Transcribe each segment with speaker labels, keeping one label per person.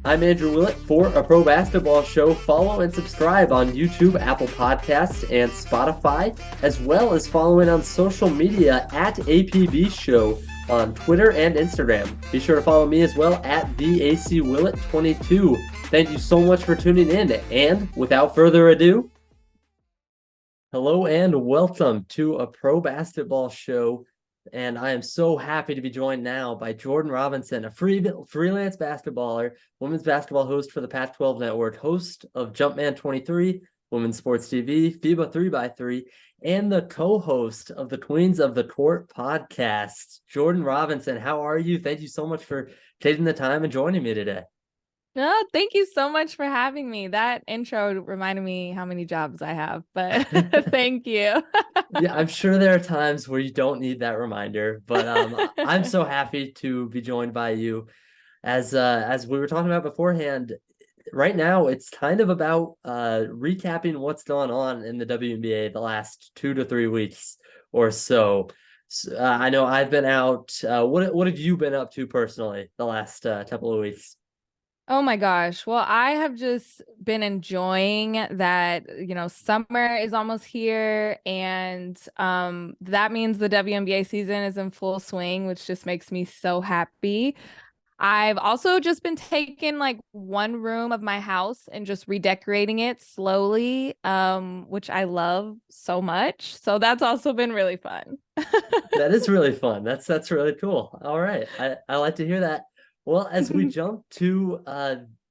Speaker 1: I'm Andrew Willett for A Pro Basketball Show. Follow and subscribe on YouTube, Apple Podcasts, and Spotify, as well as following on social media at APBShow on Twitter and Instagram. Be sure to follow me as well at BACWillett22. Thank you so much for tuning in, and without further ado, hello and welcome to A Pro Basketball Show. And I am so happy to be joined now by Jordan Robinson, a freelance basketballer, women's basketball host for the Pac-12 Network, host of Jumpman 23, Women's Sports TV, FIBA 3x3, and the co-host of the Queens of the Court podcast. Jordan Robinson, how are you? Thank you so much for taking the time and joining me today.
Speaker 2: No, thank you so much for having me. That intro reminded me how many jobs I have, but thank you.
Speaker 1: Yeah, I'm sure there are times where you don't need that reminder, but I'm so happy to be joined by you. As we were talking about beforehand, right now it's kind of about recapping what's gone on in the WNBA the last 2 to 3 weeks or so. I know I've been out. What have you been up to personally the last couple of weeks?
Speaker 2: Oh my gosh. Well, I have just been enjoying that, summer is almost here and that means the WNBA season is in full swing, which just makes me so happy. I've also just been taking like one room of my house and just redecorating it slowly, which I love so much. So that's also been really fun.
Speaker 1: That is really fun. That's really cool. All right. I like to hear that. Well, as we jump to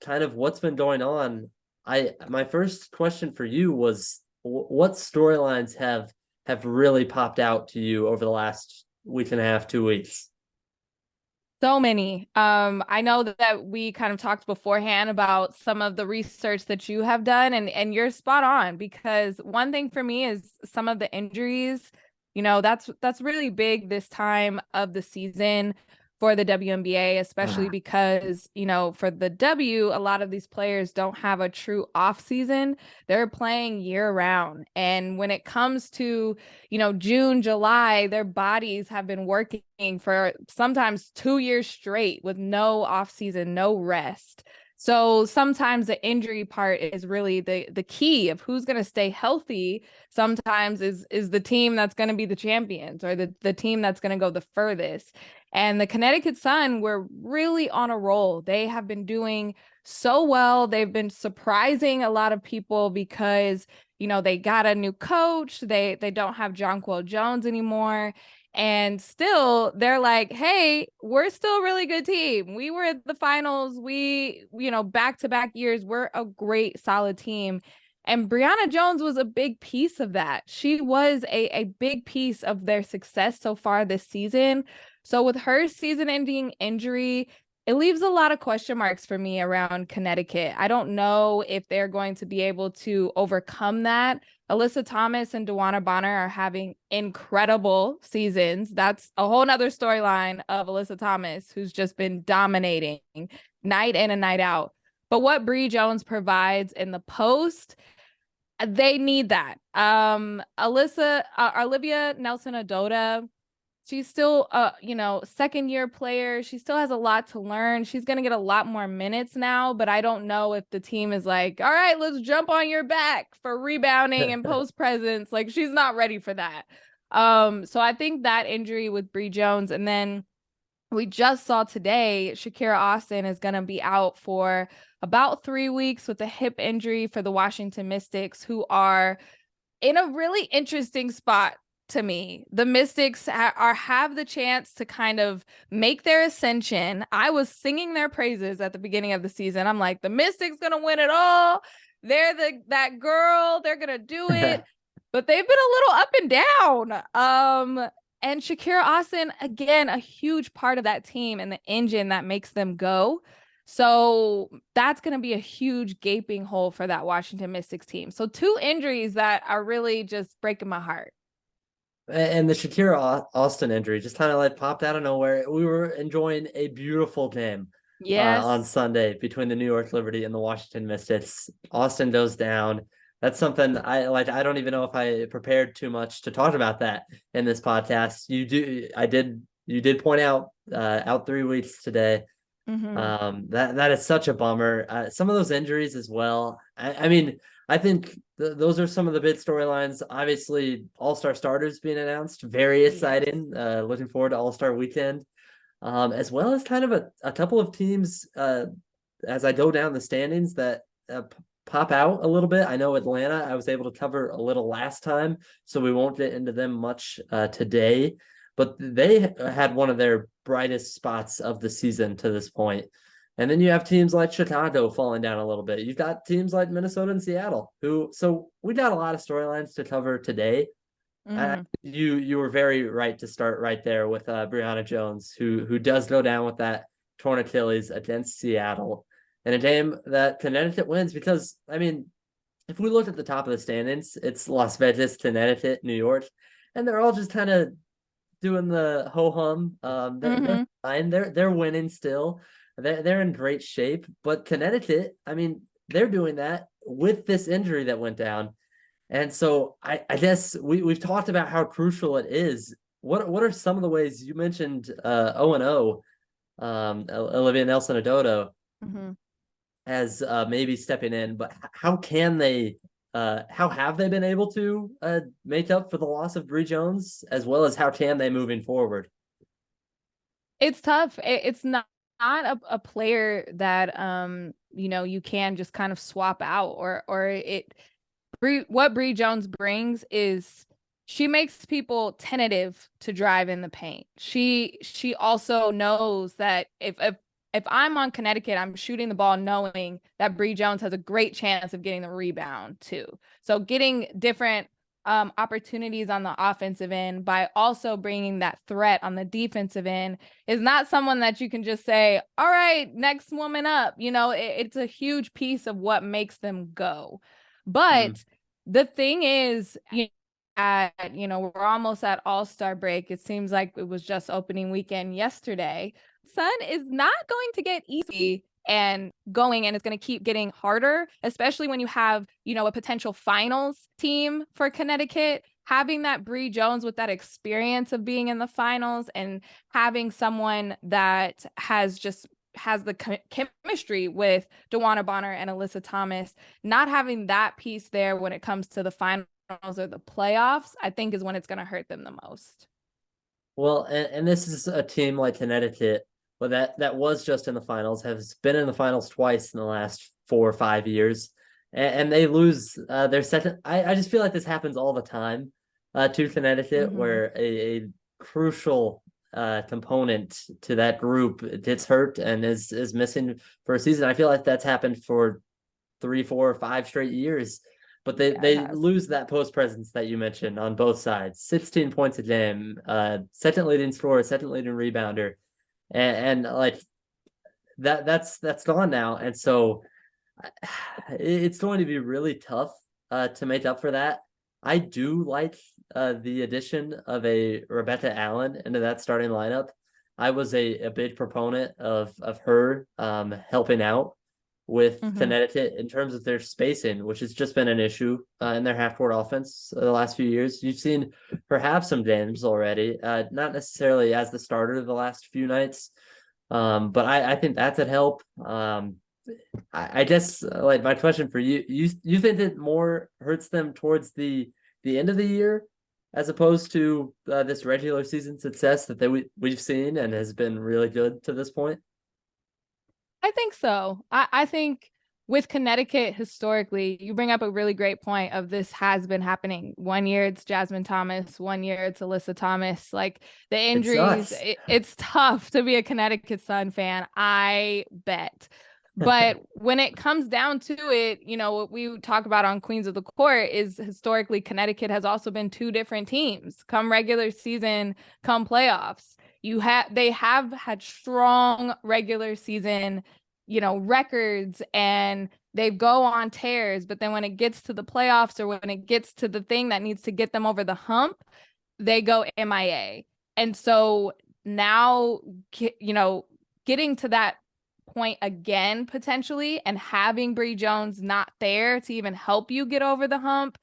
Speaker 1: kind of what's been going on, my first question for you was what storylines have really popped out to you over the last week and a half, 2 weeks?
Speaker 2: So many. I know that we kind of talked beforehand about some of the research that you have done, and you're spot on because one thing for me is some of the injuries. That's really big this time of the season for the WNBA, especially
Speaker 1: Ah,
Speaker 2: because, for the W, a lot of these players don't have a true off season. They're playing year round. And when it comes to June, July, their bodies have been working for sometimes 2 years straight with no off season, no rest. So sometimes the injury part is really the key of who's going to stay healthy. Sometimes is the team that's going to be the champions or the team that's going to go the furthest. And the Connecticut Sun were really on a roll. They have been doing so well. They've been surprising a lot of people because they got a new coach. They don't have Jonquel Jones anymore. And still, they're like, hey, we're still a really good team. We were at the finals. We, back-to-back years, we're a great, solid team. And Brianna Jones was a big piece of that. She was a big piece of their success so far this season. So with her season-ending injury, it leaves a lot of question marks for me around Connecticut. I don't know if they're going to be able to overcome that. Alyssa Thomas and DeWanna Bonner are having incredible seasons. That's a whole nother storyline of Alyssa Thomas, who's just been dominating night in and night out. But what Bree Jones provides in the post, they need that. Olivia Nelson-Ododa, she's still second year player. She still has a lot to learn. She's going to get a lot more minutes now, but I don't know if the team is like, all right, let's jump on your back for rebounding and post presence. Like she's not ready for that. So I think that injury with Bree Jones, and then we just saw today Shakira Austin is going to be out for about 3 weeks with a hip injury for the Washington Mystics, who are in a really interesting spot to me. The Mystics have the chance to kind of make their ascension. I was singing their praises at the beginning of the season. I'm like, the Mystics gonna win it all. They're that girl. They're gonna do it. But they've been a little up and down. And Shakira Austin, again, a huge part of that team and the engine that makes them go. So that's going to be a huge gaping hole for that Washington Mystics team. So two injuries that are really just breaking my heart.
Speaker 1: And the Shakira Austin injury just kind of like popped out of nowhere. We were enjoying a beautiful game on
Speaker 2: Yes.
Speaker 1: Sunday between the New York Liberty and the Washington Mystics. Austin goes down. That's something I like. I don't even know if I prepared too much to talk about that in this podcast. You did point out 3 weeks today.
Speaker 2: Mm-hmm.
Speaker 1: That is such a bummer. Some of those injuries as well. I mean, I think those are some of the big storylines. Obviously, All-Star starters being announced, very
Speaker 2: Yes.
Speaker 1: exciting. Looking forward to All-Star weekend, as well as kind of a couple of teams. As I go down the standings that pop out a little bit. I know Atlanta, I was able to cover a little last time, so we won't get into them much today. But they had one of their brightest spots of the season to this point. And then you have teams like Chicago falling down a little bit. You've got teams like Minnesota and Seattle, so we got a lot of storylines to cover today.
Speaker 2: Mm-hmm.
Speaker 1: You were very right to start right there with Brianna Jones, who does go down with that torn Achilles against Seattle in a game that Connecticut wins because I mean, if we look at the top of the standings, it's Las Vegas, Connecticut, New York, and they're all just kind of doing the ho hum. They're
Speaker 2: Mm-hmm.
Speaker 1: fine. They're winning still. They're in great shape. But Connecticut, I mean, they're doing that with this injury that went down. And so I guess we've talked about how crucial it is. What are some of the ways you mentioned O, Olivia Nelson Adodo
Speaker 2: Mm-hmm.
Speaker 1: as maybe stepping in, but how can they how have they been able to make up for the loss of Bree Jones, as well as how can they moving forward?
Speaker 2: It's tough. It's not a player that you can just kind of swap out or it what Bree Jones brings is she makes people tentative to drive in the paint. She also knows that if I'm on Connecticut, I'm shooting the ball knowing that Bree Jones has a great chance of getting the rebound too. So getting different opportunities on the offensive end by also bringing that threat on the defensive end is not someone that you can just say, all right, next woman up. It's a huge piece of what makes them go.
Speaker 1: Mm.
Speaker 2: But the thing is, we're almost at All-Star break. It seems like it was just opening weekend yesterday. Sun is not going to get easy and going, and it's going to keep getting harder, especially when you have, a potential finals team for Connecticut. Having that Bree Jones with that experience of being in the finals and having someone that has the chemistry with DeWanna Bonner and Alyssa Thomas, not having that piece there when it comes to the finals or the playoffs, I think is when it's going to hurt them the most.
Speaker 1: Well, and this is a team like Connecticut, but that was just in the finals, has been in the finals twice in the last 4 or 5 years, and they lose their second. I just feel like this happens all the time to Connecticut,
Speaker 2: Mm-hmm.
Speaker 1: where a crucial component to that group gets hurt and is missing for a season. I feel like that's happened for 3, 4, 5 straight years. But
Speaker 2: Yeah, it
Speaker 1: they
Speaker 2: has.
Speaker 1: lose that post presence that you mentioned on both sides. 16 points a game, second leading scorer, second leading rebounder, and like that's gone now. And so it's going to be really tough to make up for that. I do like the addition of a Rebecca Allen into that starting lineup. I was a big proponent of her helping out with
Speaker 2: Mm-hmm.
Speaker 1: Connecticut in terms of their spacing, which has just been an issue in their half court offense the last few years. You've seen her have some games already, not necessarily as the starter the last few nights, but I think that's at help. I guess like my question for you think it more hurts them towards the end of the year as opposed to this regular season success that we've seen and has been really good to this point?
Speaker 2: I think so. I think with Connecticut historically, you bring up a really great point of this has been happening. One year it's Jasmine Thomas, one year it's Alyssa Thomas. Like the
Speaker 1: It
Speaker 2: injuries,
Speaker 1: sucks.
Speaker 2: it's tough to be a Connecticut Sun fan, I bet. But when it comes down to it, what we talk about on Queens of the Court is historically Connecticut has also been two different teams come regular season, come playoffs. They have had strong regular season, records, and they go on tears, but then when it gets to the playoffs or when it gets to the thing that needs to get them over the hump, they go MIA. And so now, getting to that point again potentially and having Bree Jones not there to even help you get over the hump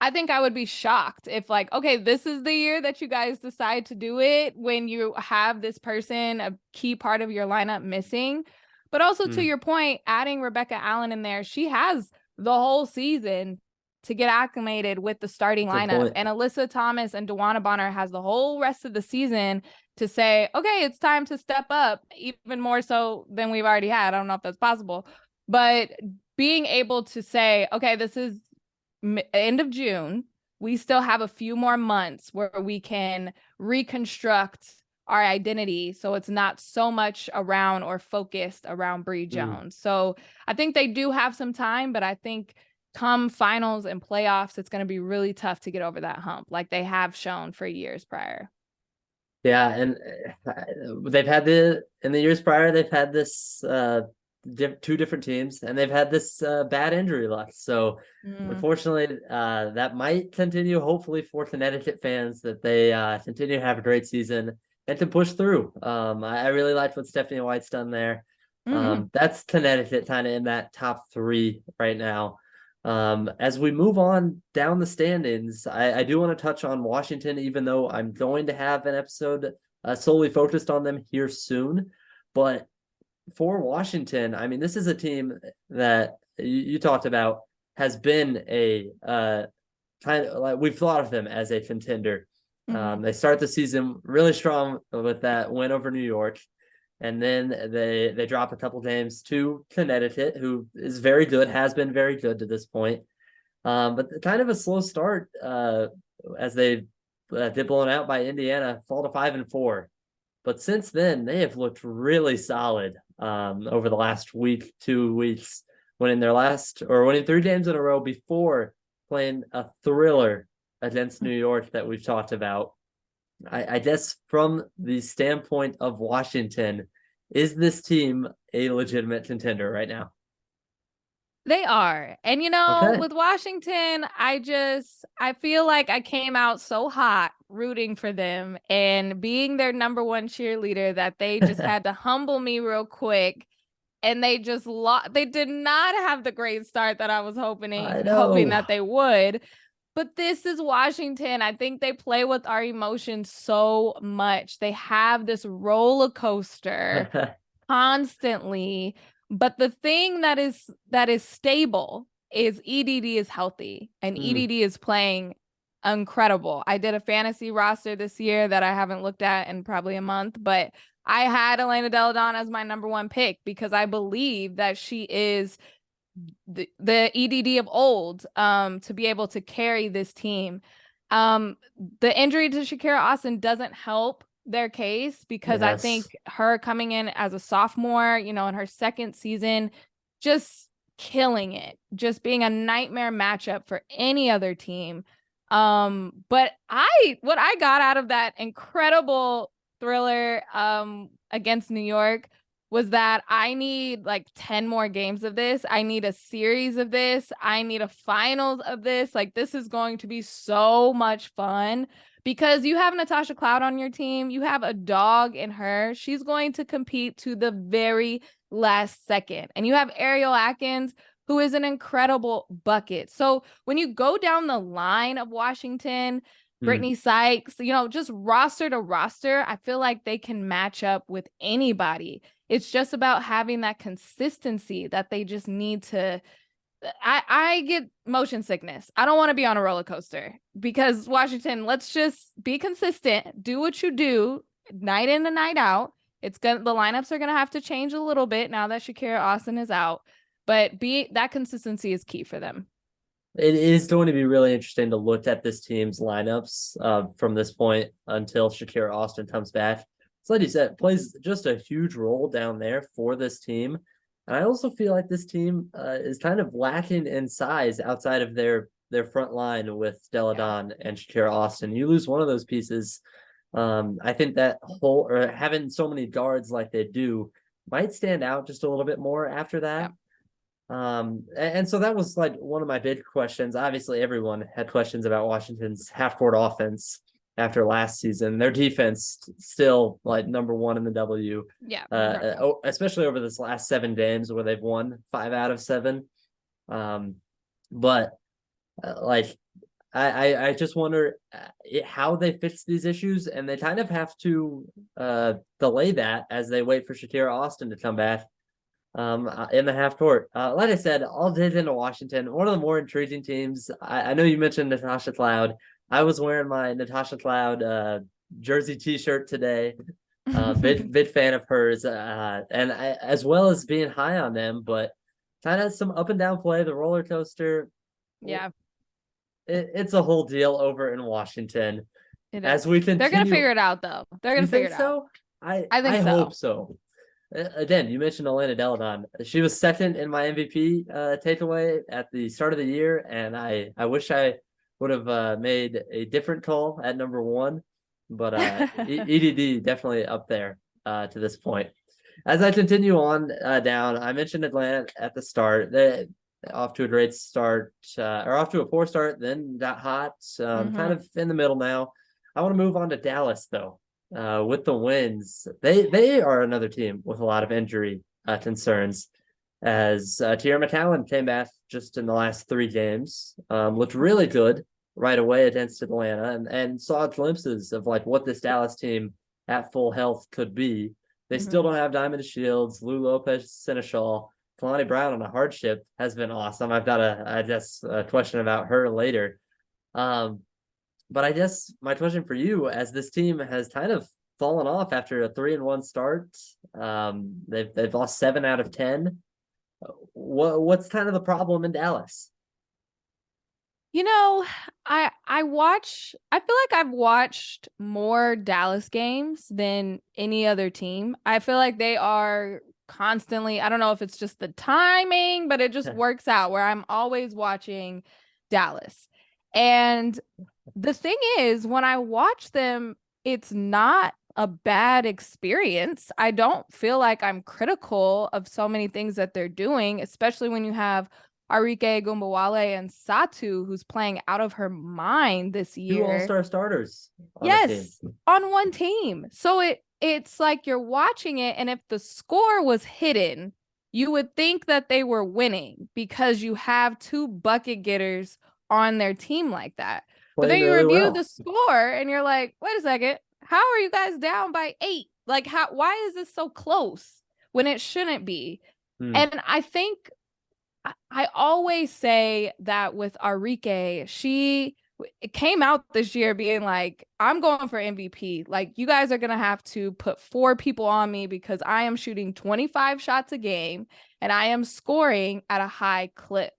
Speaker 2: I think I would be shocked if like, okay, this is the year that you guys decide to do it when you have this person, a key part of your lineup missing. But also to your point, adding Rebecca Allen in there, she has the whole season to get acclimated with the starting lineup. And Alyssa Thomas and DeWanna Bonner has the whole rest of the season to say, okay, it's time to step up, even more so than we've already had. I don't know if that's possible, but being able to say, okay, this is end of June, we still have a few more months where we can reconstruct our identity so it's not so much around or focused around Bree Jones. So I think they do have some time, but I think come finals and playoffs, it's going to be really tough to get over that hump like they have shown for years prior.
Speaker 1: Yeah, and they've had in the years prior, they've had this two different teams, and they've had this bad injury luck. So unfortunately, that might continue. Hopefully for Connecticut fans, that they continue to have a great season and to push through. I really liked what Stephanie White's done there. That's Connecticut kind of in that top three right now. As we move on down the standings, I do want to touch on Washington, even though I'm going to have an episode solely focused on them here soon. But for Washington, I mean, this is a team that you talked about has been a kind of like we've thought of them as a contender. They start the season really strong with that win over New York. And then they drop a couple games to Connecticut, who is very good, has been very good to this point. But kind of a slow start as they get blown out by Indiana, fall to 5-4. But since then, they have looked really solid over the last week, 2 weeks, winning 3 games in a row before playing a thriller against New York that we've talked about. I guess from the standpoint of Washington, is this team a legitimate contender right now?
Speaker 2: They are. And, with Washington, I feel like I came out so hot rooting for them and being their number one cheerleader that they just had to humble me real quick. And they just they did not have the great start that I was hoping that they would. But this is Washington. I think they play with our emotions so much. They have this roller coaster constantly. But the thing that is stable is EDD is healthy and EDD is playing incredible. I did a fantasy roster this year that I haven't looked at in probably a month, but I had Elena Delle Donne as my number one pick because I believe that she is the EDD of old to be able to carry this team. The injury to Shakira Austin doesn't help their case because I think her coming in as a sophomore, in her second season, just killing it, just being a nightmare matchup for any other team. But what I got out of that incredible thriller against New York was that I need like 10 more games of this. I need a series of this. I need a finals of this. Like, this is going to be so much fun because you have Natasha Cloud on your team. You have a dog in her. She's going to compete to the very last second. And you have Ariel Atkins, who is an incredible bucket. So when you go down the line of Washington, Brittany Sykes, just roster to roster, I feel like they can match up with anybody. It's just about having that consistency that they just need to. I get motion sickness. I don't want to be on a roller coaster because Washington, let's just be consistent. Do what you do night in and night out. The lineups are going to have to change a little bit now that Shakira Austin is out, but that consistency is key for them.
Speaker 1: It is going to be really interesting to look at this team's lineups from this point until Shakira Austin comes back. So like you said, plays just a huge role down there for this team. And I also feel like this team is kind of lacking in size outside of their front line with Delle Donne and Shakira Austin. You lose one of those pieces. I think that having so many guards like they do might stand out just a little bit more after that. And so that was like one of my big questions. Obviously, everyone had questions about Washington's half-court offense after last season. Their defense still like number one in the W. Especially over this last 7 games where they've won 5 out of 7. But I I just wonder how they fix these issues, and they kind of have to delay that as they wait for Shakira Austin to come back in the half court. Like I said, all days into Washington, one of the more intriguing teams. I know you mentioned Natasha Cloud. I was wearing my Natasha Cloud jersey T-shirt today. Big fan of hers, and as well as being high on them, but kind of some up and down play, the roller coaster.
Speaker 2: Yeah,
Speaker 1: It's a whole deal over in Washington.
Speaker 2: it
Speaker 1: As
Speaker 2: is.
Speaker 1: we
Speaker 2: They're gonna
Speaker 1: continue,
Speaker 2: figure it out though. They're
Speaker 1: you
Speaker 2: gonna figure
Speaker 1: think
Speaker 2: it out.
Speaker 1: so?
Speaker 2: I think
Speaker 1: I hope
Speaker 2: so.
Speaker 1: so. Again, you mentioned Elena Deladon. She was second in my MVP takeaway at the start of the year, and I wish I would have made a different call at number one, but EDD definitely up there to this point. As I continue on down, I mentioned Atlanta at the start. They off to a great start, or off to a poor start, then got hot. Kind of in the middle now. I want to move on to Dallas though. With the wins, they are another team with a lot of injury concerns. As Tierra McCowan came back just in the last 3 games, looked really good right away against Atlanta, and saw glimpses of like what this Dallas team at full health could be. They still don't have Diamond Shields, Lou Lopez, Seneschal, Kalani Brown on a hardship has been awesome. I've got a question about her later. Um, but I guess my question for you, as this team has kind of fallen off after a 3-1 start, they've lost 7 out of 10. What's kind of the problem in Dallas?
Speaker 2: You know, I feel like I've watched more Dallas games than any other team. I feel like they are constantly, I don't know if it's just the timing, but it just works out where I'm always watching Dallas. And the thing is, when I watch them, it's not a bad experience. I don't feel like I'm critical of so many things that they're doing, especially when you have Arike Gumbawale and Satu, who's playing out of her mind this
Speaker 1: 2
Speaker 2: year.
Speaker 1: all-star starters on the team.
Speaker 2: Yes, on one team. So it's like you're watching it, and if the score was hidden, you would think that they were winning because you have 2 bucket getters on their team like that. But then
Speaker 1: Playing
Speaker 2: you
Speaker 1: really
Speaker 2: review
Speaker 1: well.
Speaker 2: the score and you're like, wait a second, how are you guys down by 8? Like, why is this so close when it shouldn't be? And I think I always say that with Arike, she came out this year being like, I'm going for MVP. Like, you guys are going to have to put 4 people on me because I am shooting 25 shots a game and I am scoring at a high clip.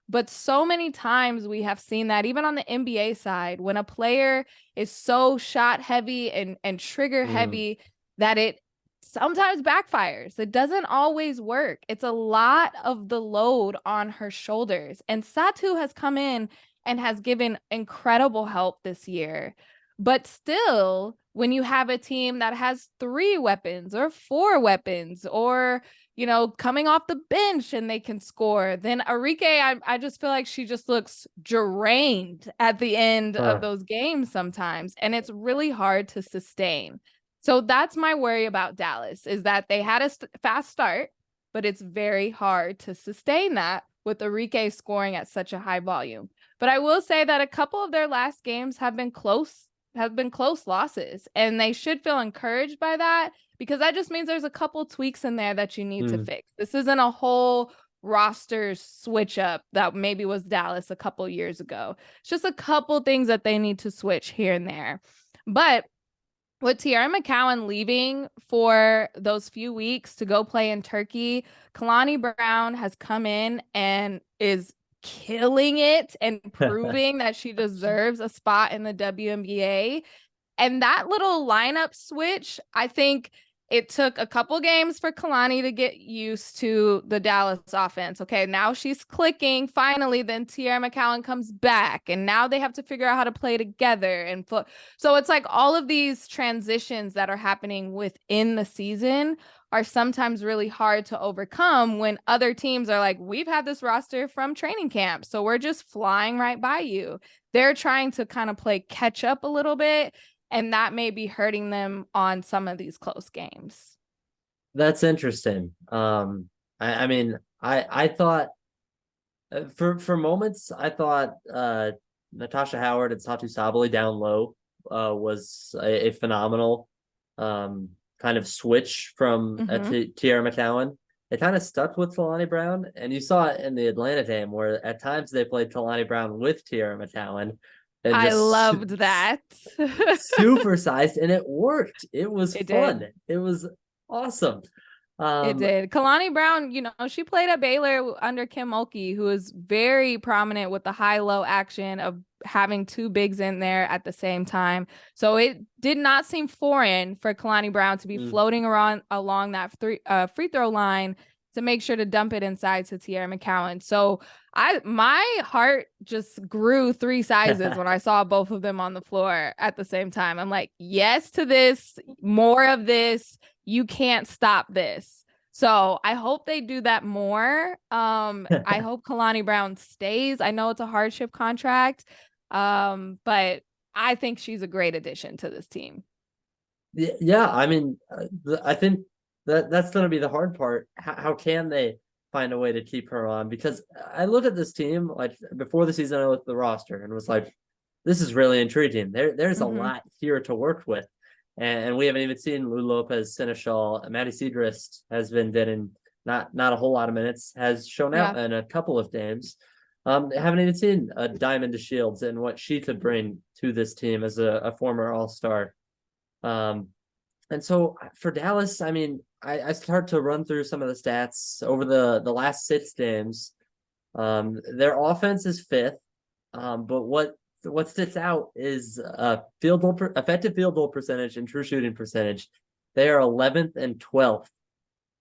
Speaker 2: But so many times we have seen that even on the NBA side, when a player is so shot heavy and trigger heavy that it sometimes backfires. It doesn't always work. It's a lot of the load on her shoulders. And Satu has come in and has given incredible help this year. But still, when you have a team that has 3 weapons or 4 weapons, or coming off the bench and they can score, then Arike, I just feel like she just looks drained at the end of those games sometimes. And it's really hard to sustain. So that's my worry about Dallas, is that they had a fast start, but it's very hard to sustain that with Arike scoring at such a high volume. But I will say that a couple of their last games have been close losses, and they should feel encouraged by that, because that just means there's a couple tweaks in there that you need to fix. This isn't a whole roster switch up that maybe was Dallas a couple years ago. It's just a couple things that they need to switch here and there. But with Tierra McCowan leaving for those few weeks to go play in Turkey, Kalani Brown has come in and is killing it and proving that she deserves a spot in the WNBA. And that little lineup switch, I think it took a couple games for Kalani to get used to the Dallas offense. Okay, now she's clicking. Finally, then Tierra McCowan comes back, and now they have to figure out how to play together. And so it's like all of these transitions that are happening within the season are sometimes really hard to overcome when other teams are like, we've had this roster from training camp, so we're just flying right by you. They're trying to kind of play catch up a little bit, and that may be hurting them on some of these close games.
Speaker 1: That's interesting. I mean, I thought for moments I thought Natasha Howard and Satu Sabali down low was a phenomenal kind of switch from Tiara McCowan. It kind of stuck with Talani Brown, and you saw it in the Atlanta game where at times they played Talani Brown with Tiara McCowan and
Speaker 2: I
Speaker 1: just
Speaker 2: loved that.
Speaker 1: supersized, and it worked. It was fun.
Speaker 2: Did.
Speaker 1: It was awesome.
Speaker 2: It did. Kalani Brown, she played at Baylor under Kim Mulkey, who is very prominent with the high-low action of having two bigs in there at the same time. So it did not seem foreign for Kalani Brown to be floating around along that free throw line to make sure to dump it inside to Tiara McCowan. So my heart just grew 3 sizes when I saw both of them on the floor at the same time. I'm like, yes to this, more of this. You can't stop this. So I hope they do that more. I hope Kalani Brown stays. I know it's a hardship contract, but I think she's a great addition to this team.
Speaker 1: Yeah, I mean, I think that's going to be the hard part. How can they find a way to keep her on? Because I look at this team, like before the season, I looked at the roster and was like, this is really intriguing. There's a lot here to work with. And we haven't even seen Lou Lopez, Seneschal, Maddie Seidrist has been getting not a whole lot of minutes, has shown out in a couple of games. Haven't even seen a Diamond DeShields and what she could bring to this team as a former All-Star. And so for Dallas, I mean, I start to run through some of the stats over the last 6 games. Their offense is 5th, but what sticks out is effective field goal percentage and true shooting percentage. They are 11th and 12th,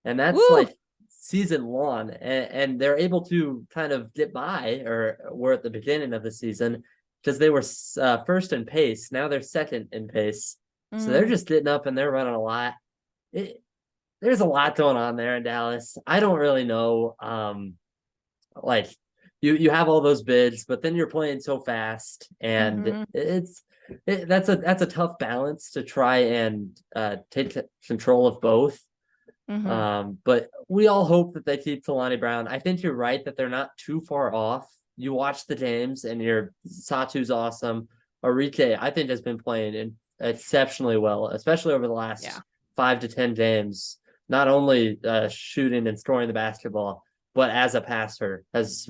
Speaker 1: and that's like season long, and they're able to kind of get by, or were at the beginning of the season, because they were first in pace. Now they're second in pace, so they're just getting up and they're running a lot. There's a lot going on there in Dallas. I don't really know. Like you have all those bids, but then you're playing so fast, and that's a tough balance to try and take control of both. But we all hope that they keep Talani Brown. I think you're right that they're not too far off. You watch the games, and Satu's awesome. Arike, I think, has been playing exceptionally well, especially over the last 5 to 10 games. Not only shooting and scoring the basketball, but as a passer has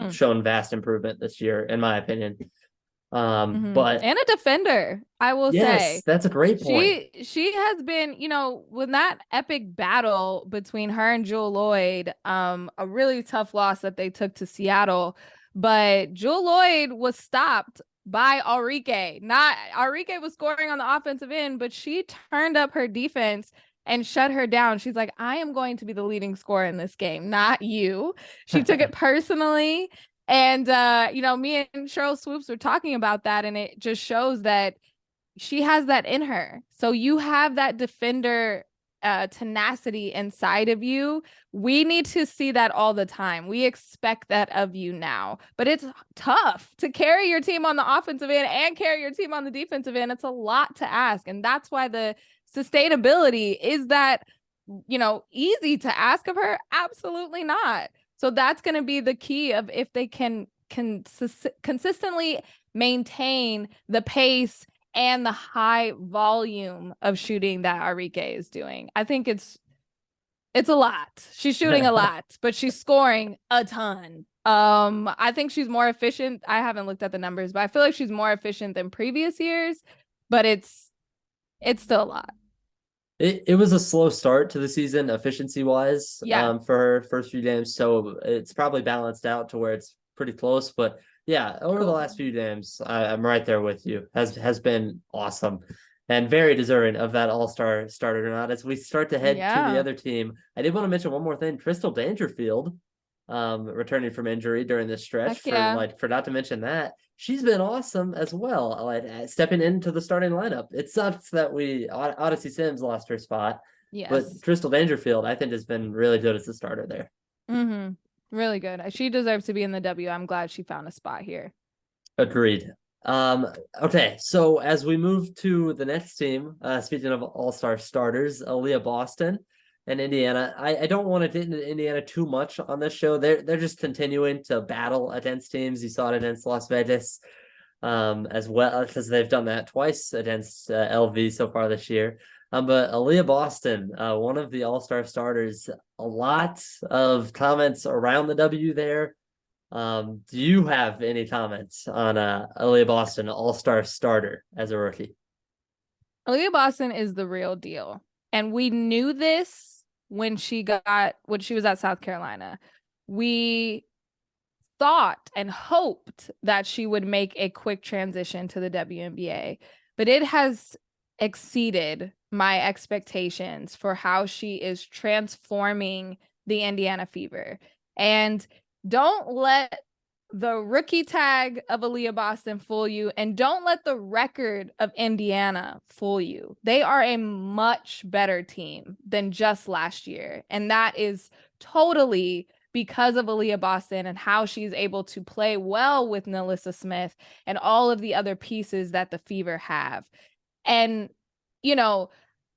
Speaker 1: shown vast improvement this year, in my opinion. But
Speaker 2: and a defender, I will say.
Speaker 1: That's a great point.
Speaker 2: She has been, with that epic battle between her and Jewel Lloyd, a really tough loss that they took to Seattle. But Jewel Lloyd was stopped by Arike. Arike was scoring on the offensive end, but she turned up her defense and shut her down. She's like, I am going to be the leading scorer in this game, not you. She took it personally. And, me and Cheryl Swoops were talking about that, and it just shows that she has that in her. So you have that defender tenacity inside of you. We need to see that all the time. We expect that of you now. But it's tough to carry your team on the offensive end and carry your team on the defensive end. It's a lot to ask. And that's why the sustainability is that, easy to ask of her? Absolutely not. So that's going to be the key of if they can consistently maintain the pace and the high volume of shooting that Arike is doing. I think it's a lot. She's shooting a lot, but she's scoring a ton. I think she's more efficient. I haven't looked at the numbers, but I feel like she's more efficient than previous years, but it's still a lot.
Speaker 1: It was a slow start to the season efficiency wise for her first few games, so it's probably balanced out to where it's pretty close. But over the last few games, I'm right there with you. Has been awesome and very deserving of that all-star starter or not. As we start to head to the other team, I did want to mention one more thing. Crystal Dangerfield returning from injury during this stretch, for not to mention that she's been awesome as well, like stepping into the starting lineup. It sucks that Odyssey Sims lost her spot, but Crystal Dangerfield I think has been really good as a starter there.
Speaker 2: Really good. She deserves to be in the W. I'm glad she found a spot here.
Speaker 1: Agreed. Okay, so as we move to the next team, speaking of all-star starters, Aaliyah Boston and Indiana. I don't want to get into Indiana too much on this show. They're just continuing to battle against teams. You saw it against Las Vegas. as well, because they've done that twice against LV so far this year. But Aaliyah Boston, one of the All-Star starters, a lot of comments around the W there. Do you have any comments on Aaliyah Boston, All-Star starter as a rookie?
Speaker 2: Aaliyah Boston is the real deal. And we knew this when she was at South Carolina. We thought and hoped that she would make a quick transition to the WNBA, but it has exceeded my expectations for how she is transforming the Indiana Fever. And don't let the rookie tag of Aaliyah Boston fool you, and don't let the record of Indiana fool you. They are a much better team than just last year, and that is totally because of Aaliyah Boston and how she's able to play well with NaLyssa Smith and all of the other pieces that the Fever have. And, you know,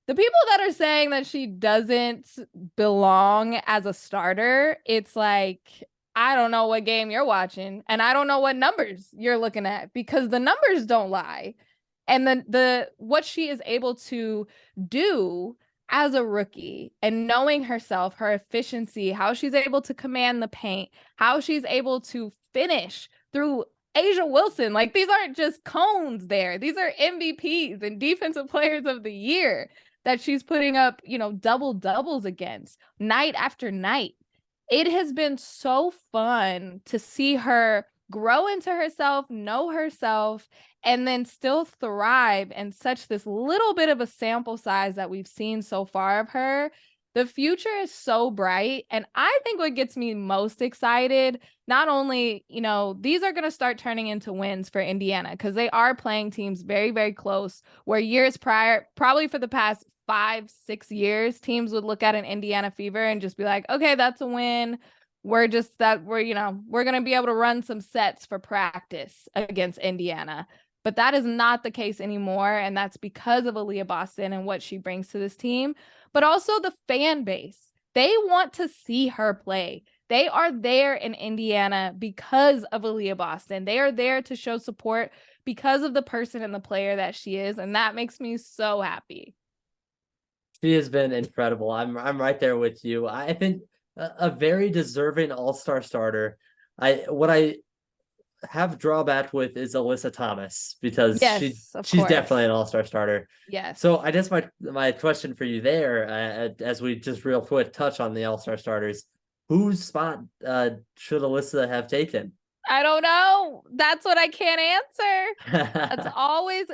Speaker 2: the people that are saying that she doesn't belong as a starter, it's like, I don't know what game you're watching, and I don't know what numbers you're looking at, because the numbers don't lie. And the what she is able to do as a rookie, and knowing herself, her efficiency, how she's able to command the paint, how she's able to finish through Asia Wilson. Like, these aren't just cones there. These are MVPs and defensive players of the year that she's putting up, double doubles against night after night. It has been so fun to see her grow into herself, know herself, and then still thrive in such this little bit of a sample size that we've seen so far of her. The future is so bright. And I think what gets me most excited, not only, these are going to start turning into wins for Indiana, because they are playing teams very, very close, where years prior, probably for the past 5-6 years, teams would look at an Indiana Fever and just be like, okay, that's a win. We're going to be able to run some sets for practice against Indiana. But that is not the case anymore. And that's because of Aaliyah Boston and what she brings to this team, but also the fan base. They want to see her play. They are there in Indiana because of Aaliyah Boston. They are there to show support because of the person and the player that she is. And that makes me so happy.
Speaker 1: She has been incredible. I'm right there with you. I think a very deserving all-star starter. What I have drawback with is Alyssa Thomas, because
Speaker 2: Yes,
Speaker 1: she's definitely an all-star starter.
Speaker 2: Yes.
Speaker 1: So I guess my question for you there, as we just real quick touch on the all-star starters, whose spot should Alyssa have taken?
Speaker 2: I don't know. That's what I can't answer. That's always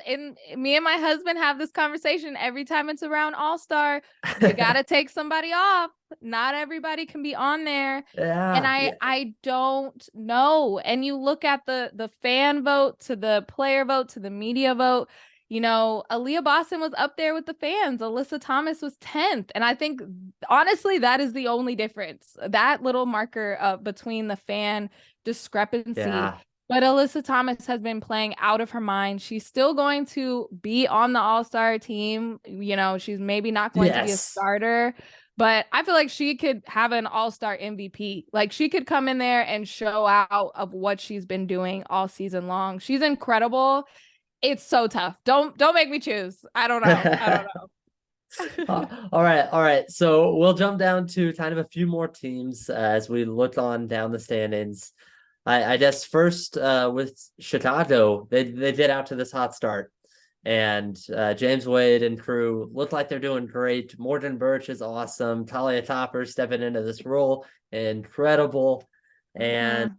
Speaker 2: me and my husband have this conversation every time it's around All-Star. You got to take somebody off. Not everybody can be on there.
Speaker 1: Yeah,
Speaker 2: and I don't know. And you look at the fan vote, to the player vote, to the media vote. Aaliyah Boston was up there with the fans. Alyssa Thomas was 10th. And I think, honestly, that is the only difference. That little marker between the fan discrepancy.
Speaker 1: yeah.
Speaker 2: But Alyssa Thomas has been playing out of her mind. She's still going to be on the All-Star team. She's maybe not going to be a starter, but I feel like she could have an All-Star MVP. Like, she could come in there and show out of what she's been doing all season long. She's incredible. It's so tough. Don't make me choose. I don't know.
Speaker 1: All right. So we'll jump down to kind of a few more teams as we look on down the standings. I guess first with Chicago, they get out to this hot start, and James Wade and crew look like they're doing great. Morgan Birch is awesome. Talia Topper stepping into this role, incredible, and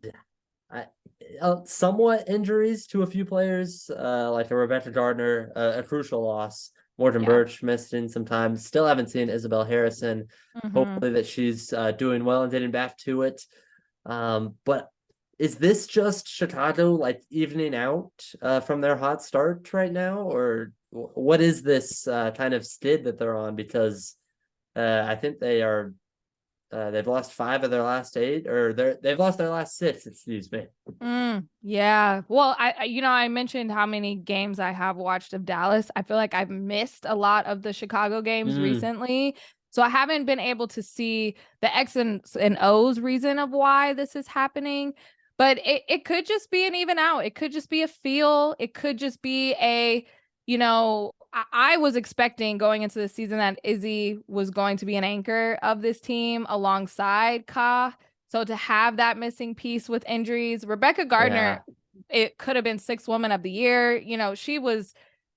Speaker 1: somewhat injuries to a few players, like a Rebecca Gardner, a crucial loss. Morgan Birch missing some time. Still haven't seen Isabel Harrison. Hopefully that she's doing well and getting back to it. But is this just Chicago like evening out from their hot start right now, or what is this kind of skid that they're on? Because I think they are they've lost 5 of their last 8, or they've lost their last 6. Excuse me.
Speaker 2: Yeah. Well, I mentioned how many games I have watched of Dallas. I feel like I've missed a lot of the Chicago games recently. So I haven't been able to see the X and O's reason of why this is happening. But it could just be an even out. It could just be a feel. It could just be I was expecting going into the season that Izzy was going to be an anchor of this team alongside Ka. So to have that missing piece with injuries, Rebecca Gardner, it could have been Sixth Woman of the Year.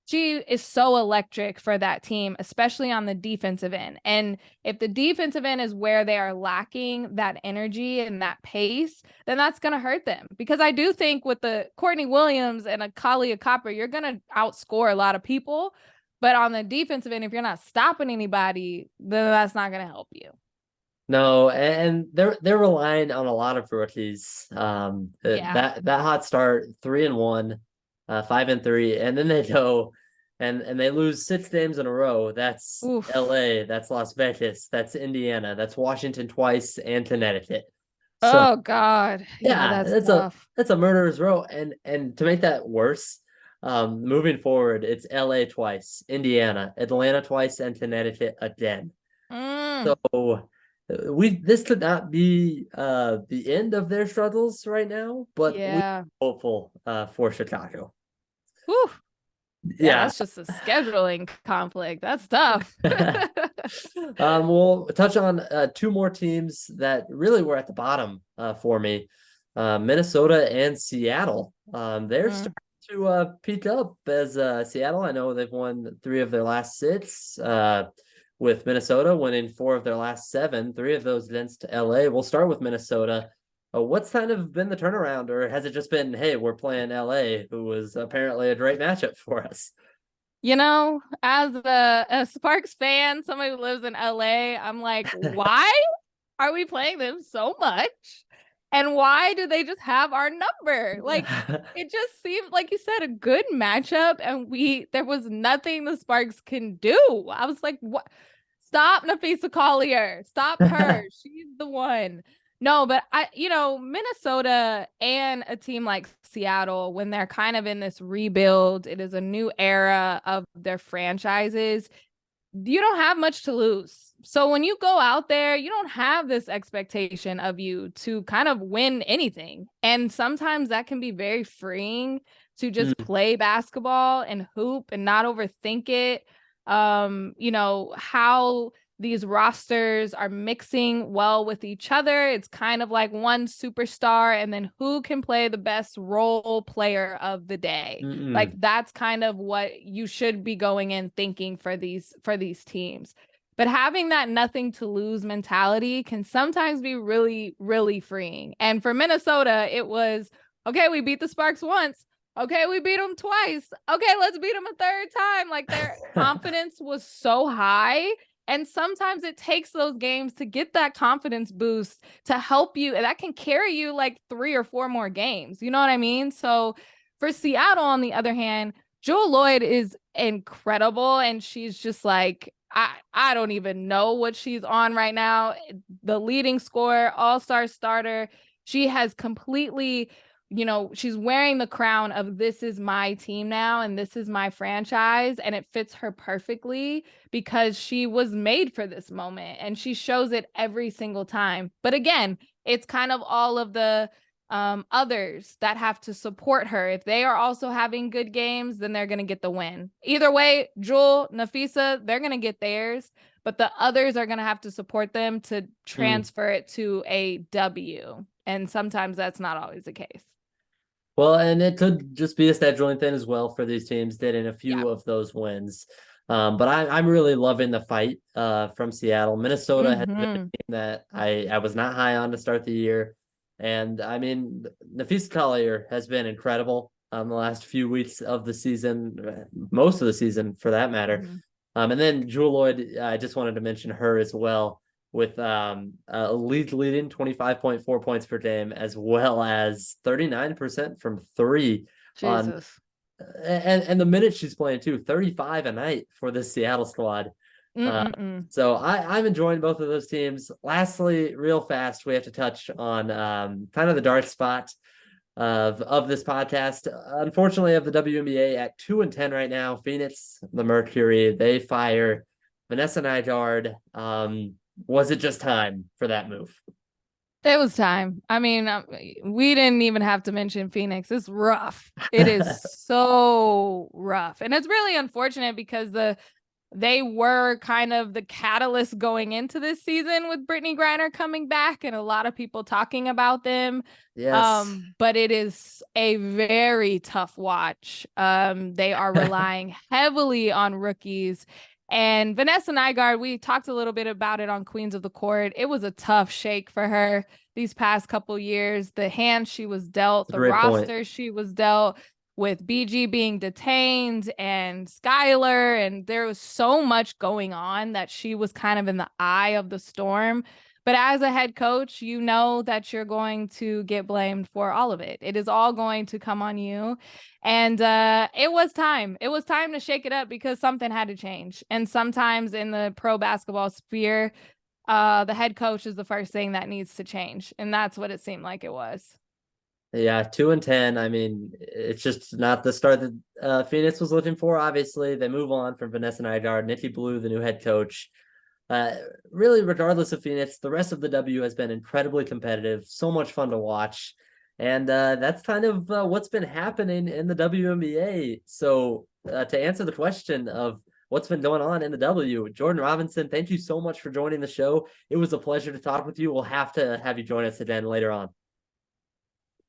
Speaker 2: She is so electric for that team, especially on the defensive end. And if the defensive end is where they are lacking that energy and that pace, then that's going to hurt them. Because I do think with the Courtney Williams and a Kalia Copper, you're going to outscore a lot of people. But on the defensive end, if you're not stopping anybody, then that's not going to help you.
Speaker 1: No, and they're relying on a lot of rookies. That hot start, 3-1, 5-3, and then they go and they lose 6 games in a row. That's
Speaker 2: Oof.
Speaker 1: LA, that's Las Vegas, that's Indiana, that's Washington twice, and Connecticut. So
Speaker 2: Oh God. Yeah, that's tough.
Speaker 1: that's a murderer's row. And to make that worse, moving forward, it's LA twice, Indiana, Atlanta twice, and Connecticut again. So this could not be the end of their struggles right now, but we're hopeful for Chicago.
Speaker 2: Whew. Yeah, that's just a scheduling conflict. That's tough.
Speaker 1: We'll touch on 2 more teams that really were at the bottom for me. Minnesota and Seattle. They're starting to peak up as Seattle. I know they've won 3 of their last 6. With Minnesota winning 4 of their last 7, 3 of those against LA. We'll start with Minnesota. What's kind of been the turnaround, or has it just been, hey, we're playing LA, who was apparently a great matchup for us?
Speaker 2: As a Sparks fan, somebody who lives in LA, I'm like, why are we playing them so much? And why do they just have our number? Like, it just seemed, like you said, a good matchup. And there was nothing the Sparks can do. I was like, what? Stop Nafisa Collier. Stop her. She's the one. No, but Minnesota and a team like Seattle, when they're kind of in this rebuild, it is a new era of their franchises. You don't have much to lose. So when you go out there, you don't have this expectation of you to kind of win anything. And sometimes that can be very freeing to just play basketball and hoop and not overthink it. How these rosters are mixing well with each other. It's kind of like one superstar and then who can play the best role player of the day. Like that's kind of what you should be going in thinking for these teams. But having that nothing to lose mentality can sometimes be really, really freeing. And for Minnesota, it was, okay, we beat the Sparks once. Okay, we beat them twice. Okay, let's beat them a third time. Like their confidence was so high. And sometimes it takes those games to get that confidence boost to help you. And that can carry you like 3 or 4 more games. You know what I mean? So for Seattle, on the other hand, Jewel Lloyd is incredible. And she's just like, I don't even know what she's on right now. The leading scorer, all-star starter. She has completely, she's wearing the crown of this is my team now and this is my franchise, and it fits her perfectly because she was made for this moment and she shows it every single time. But again, it's kind of all of the others that have to support her. If they are also having good games, then they're going to get the win. Either way, Jewel, Nafisa, they're going to get theirs, but the others are going to have to support them to transfer it to a W. And sometimes that's not always the case.
Speaker 1: Well, and it could just be a scheduling thing as well for these teams getting a few of those wins. But I'm really loving the fight from Seattle. Minnesota has been a team that I was not high on to start the year. And I mean, Nafisa Collier has been incredible the last few weeks of the season, most of the season for that matter. And then Jewel Lloyd, I just wanted to mention her as well, with leading 25.4 points per game, as well as 39% from 3.
Speaker 2: Jesus.
Speaker 1: And the minutes she's playing too, 35 a night for the Seattle squad. So I'm enjoying both of those teams. Lastly, real fast, we have to touch on kind of the dark spot of this podcast. Unfortunately, of the WNBA at 2-10 right now. Phoenix, the Mercury, they fire Vanessa Nygaard. Was it just time for that move?
Speaker 2: It was time. I mean, we didn't even have to mention Phoenix. It's rough. It is so rough. And it's really unfortunate because they were kind of the catalyst going into this season with Brittany Griner coming back and a lot of people talking about them.
Speaker 1: Yes.
Speaker 2: But it is a very tough watch. They are relying heavily on rookies. And Vanessa Nygaard, we talked a little bit about it on Queens of the Court. It was a tough shake for her these past couple years. The hand she was dealt, the roster she was dealt, with BG being detained and Skylar, and there was so much going on that she was kind of in the eye of the storm. But as a head coach, you know that you're going to get blamed for all of it. It is all going to come on you. And it was time. It was time to shake it up because something had to change. And sometimes in the pro basketball sphere, the head coach is the first thing that needs to change. And that's what it seemed like it was.
Speaker 1: Yeah, 2-10. I mean, it's just not the start that Phoenix was looking for. Obviously, they move on from Vanessa Nygaard, Nikki Blue, the new head coach. Really, regardless of Phoenix, the rest of the W has been incredibly competitive, so much fun to watch. And that's kind of what's been happening in the WNBA. So to answer the question of what's been going on in the W, Jordan Robinson, thank you so much for joining the show. It was a pleasure to talk with you. We'll have to have you join us again later on.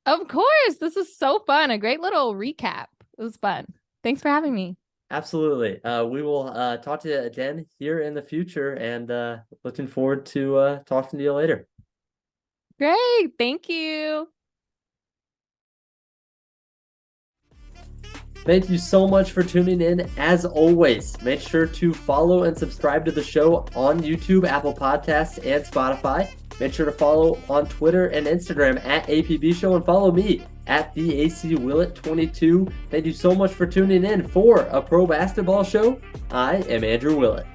Speaker 2: Of course. This was so fun. A great little recap. It was fun. Thanks for having me.
Speaker 1: Absolutely. We will talk to you again here in the future, and looking forward to talking to you later.
Speaker 2: Great. Thank you.
Speaker 1: Thank you so much for tuning in. As always, make sure to follow and subscribe to the show on YouTube, Apple Podcasts, and Spotify. Make sure to follow on Twitter and Instagram at APBShow and follow me at the AC Willett 22. Thank you so much for tuning in for a pro basketball show. I am Andrew Willett.